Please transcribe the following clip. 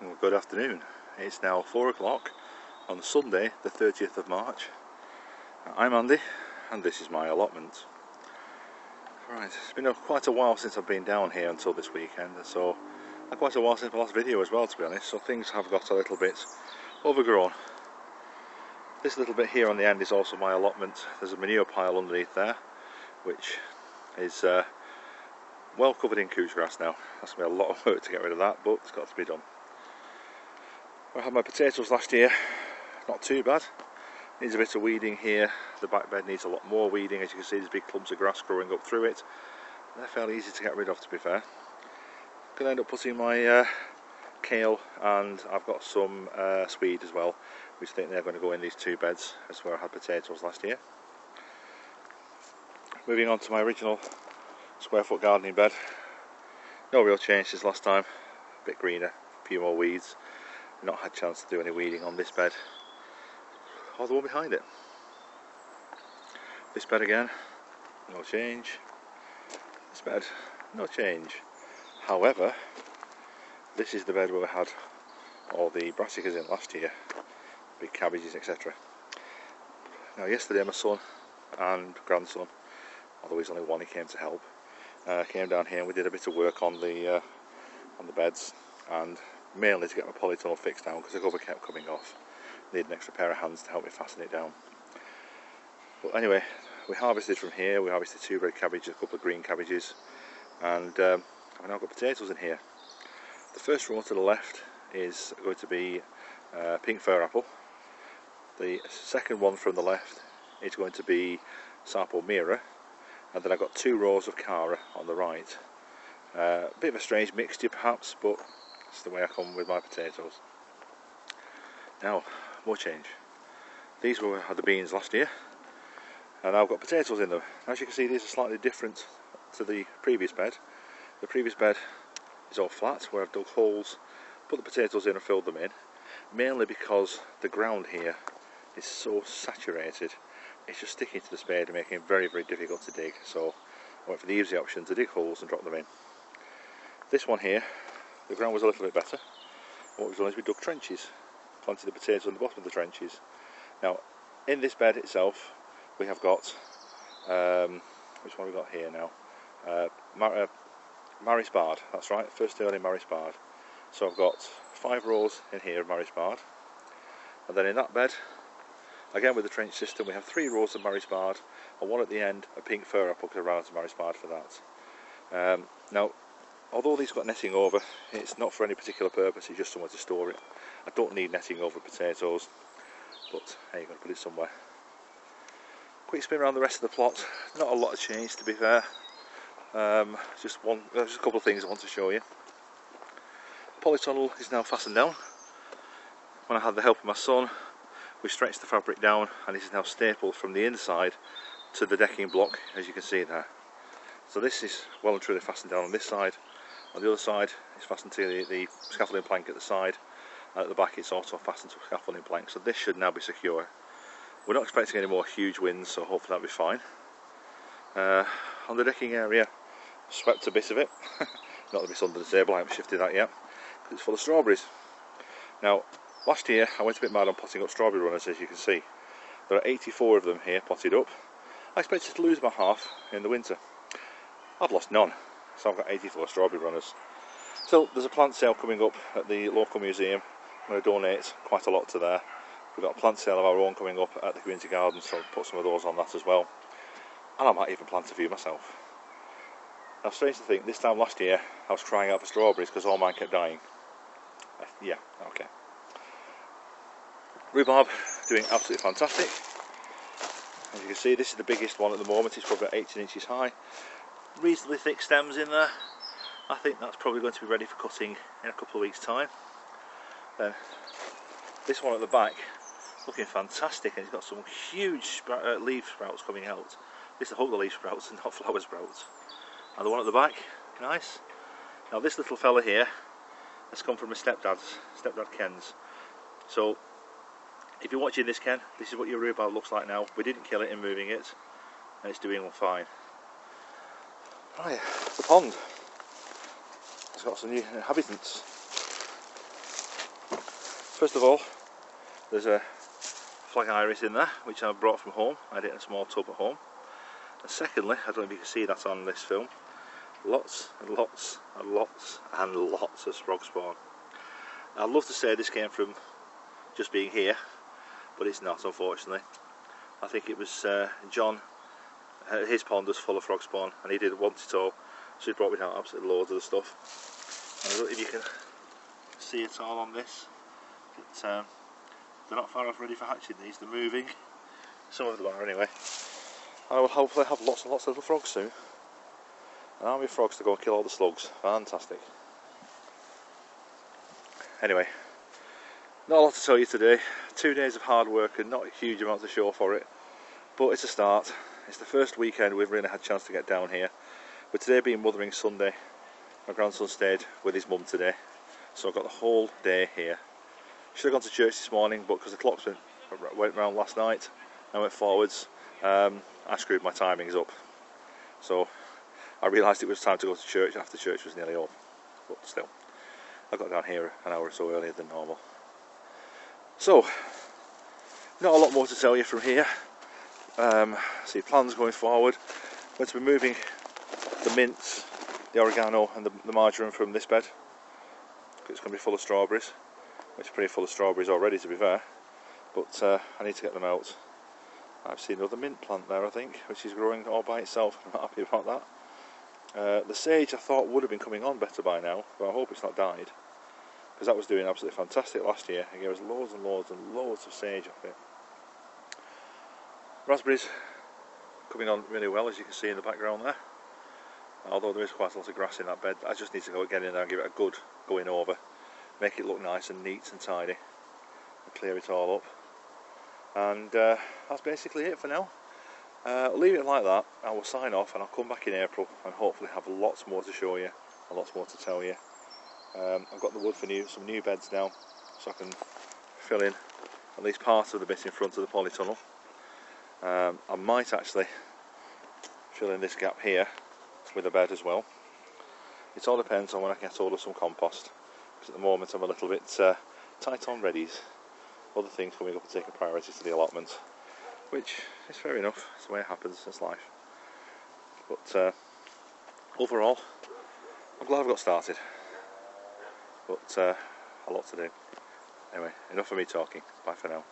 Well, good afternoon. It's now 4 o'clock on Sunday the 30th of March. I'm Andy and this is my allotment. Right, it's been quite a while since I've been down here until this weekend, so quite a while since my last video as well, to be honest, so things have got a little bit overgrown. This little bit here on the end is also my allotment. There's a manure pile underneath there which is well covered in couch grass now. That's going to be a lot of work to get rid of that, but it's got to be done. I had my potatoes last year, not too bad. Needs a bit of weeding here. The back bed needs a lot more weeding. As you can see, there's big clumps of grass growing up through it. They're fairly easy to get rid of, to be fair. Going to end up putting my kale, and I've got some swede as well, which I think they're going to go in these two beds. That's where I had potatoes last year. Moving on to my original square foot gardening bed. No real change since last time. A bit greener, a few more weeds. Not had a chance to do any weeding on this bed or the one behind it. This bed again, no change. This bed, no change. However, this is the bed where we had all the brassicas in last year, big cabbages, etc. Now yesterday my son and grandson, although he's only one, he came to help, came down here and we did a bit of work on the beds, and mainly to get my polytunnel fixed down because the cover kept coming off. Need an extra pair of hands to help me fasten it down. But anyway, we harvested from here. We harvested 2 red cabbages, a couple of green cabbages, and I've now got potatoes in here. The first row to the left is going to be pink fir apple. The second one from the left is going to be Sarpo Mira, and then I've got 2 rows of Cara on the right. A bit of a strange mixture perhaps, but it's the way I come with my potatoes. Now, more change. These had the beans last year, and now I've got potatoes in them. As you can see, these are slightly different to the previous bed. The previous bed is all flat, where I've dug holes, put the potatoes in and filled them in, mainly because the ground here is so saturated, it's just sticking to the spade and making it very, very difficult to dig. So I went for the easy option to dig holes and drop them in. This one here, the ground was a little bit better. What we've done is we dug trenches, planted the potatoes on the bottom of the trenches. Now, in this bed itself, we have got, which one have we got here now? Maris Bard, that's right, first early Maris Bard. So I've got 5 rows in here of Maris Bard, and then in that bed, again with the trench system, we have 3 rows of Maris Bard, and one at the end, a pink fir apple, because I ran out of Maris Bard for that. Now, although these got netting over, it's not for any particular purpose, it's just somewhere to store it. I don't need netting over potatoes, but hey, you've got to put it somewhere. Quick spin around the rest of the plot. Not a lot of change, to be fair. Just a couple of things I want to show you. The polytunnel is now fastened down. When I had the help of my son, we stretched the fabric down, and it is now stapled from the inside to the decking block, as you can see there. So this is well and truly fastened down on this side. On the other side, it's fastened to the scaffolding plank at the side, and at the back it's also fastened to a scaffolding plank, so this should now be secure. We're not expecting any more huge winds, so hopefully that'll be fine. On the decking area, swept a bit of it. Not that it's under the table, I haven't shifted that yet, because it's full of strawberries. Now, last year I went a bit mad on potting up strawberry runners, as you can see. There are 84 of them here potted up. I expected to lose about half in the winter. I've lost none, so I've got 84 strawberry runners. So there's a plant sale coming up at the local museum. I'm going to donate quite a lot to there. We've got a plant sale of our own coming up at the community garden, so I'll put some of those on that as well. And I might even plant a few myself. Now, strange to think, this time last year I was crying out for strawberries because all mine kept dying. Yeah, okay. Rhubarb doing absolutely fantastic. As you can see, this is the biggest one at the moment. It's probably about 18 inches high. Reasonably thick stems in there. I think that's probably going to be ready for cutting in a couple of weeks' time. Then this one at the back, looking fantastic, and it's got some huge leaf sprouts coming out. This is the leaf sprouts and not flower sprouts. And the one at the back, nice. Now this little fella here has come from my stepdad Ken's. So if you're watching this, Ken, this is what your rhubarb looks like now. We didn't kill it in moving it, and it's doing fine. Right, the pond. It's got some new inhabitants. First of all, there's a flag iris in there, which I brought from home. I had it in a small tub at home. And secondly, I don't know if you can see that on this film, lots and lots and lots and lots of frog spawn. I'd love to say this came from just being here, but it's not, unfortunately. I think it was John, his pond was full of frog spawn and he didn't want it all, so he brought me down absolutely loads of the stuff. And I don't know if you can see it all on this, but they're not far off ready for hatching these, they're moving. Some of them are anyway. I will hopefully have lots and lots of little frogs soon. An army of frogs to go and kill all the slugs. Fantastic. Anyway, not a lot to tell you today. 2 days of hard work and not a huge amount to show for it, but it's a start. It's the first weekend we've really had a chance to get down here. With today being Mothering Sunday, my grandson stayed with his mum today, so I've got the whole day here. Should have gone to church this morning, but because the clocks went round last night and went forwards, I screwed my timings up. So I realised it was time to go to church after church was nearly up, but still, I got down here an hour or so earlier than normal. So, not a lot more to tell you from here. See plans going forward. I'm going to be moving the mints, the oregano and the marjoram from this bed. It's going to be full of strawberries, which is pretty full of strawberries already to be fair, but I need to get them out. I've seen another mint plant there I think, which is growing all by itself. I'm not happy about that. The sage I thought would have been coming on better by now, but I hope it's not died, because that was doing absolutely fantastic last year. It gave us loads and loads and loads of sage off it. Raspberries coming on really well, as you can see in the background there. Although there is quite a lot of grass in that bed, I just need to get in there and give it a good going over, make it look nice and neat and tidy, and clear it all up. And that's basically it for now. I'll leave it like that. I will sign off and I'll come back in April and hopefully have lots more to show you and lots more to tell you. I've got the wood for some new beds now, so I can fill in at least part of the bit in front of the polytunnel. I might actually fill in this gap here with a bed as well. It all depends on when I get hold of some compost, because at the moment I'm a little bit tight on readies. Other things coming up and taking priority to the allotment, which is fair enough, it's the way it happens, it's life. But overall, I'm glad I've got started, but a lot to do. Anyway, enough of me talking, bye for now.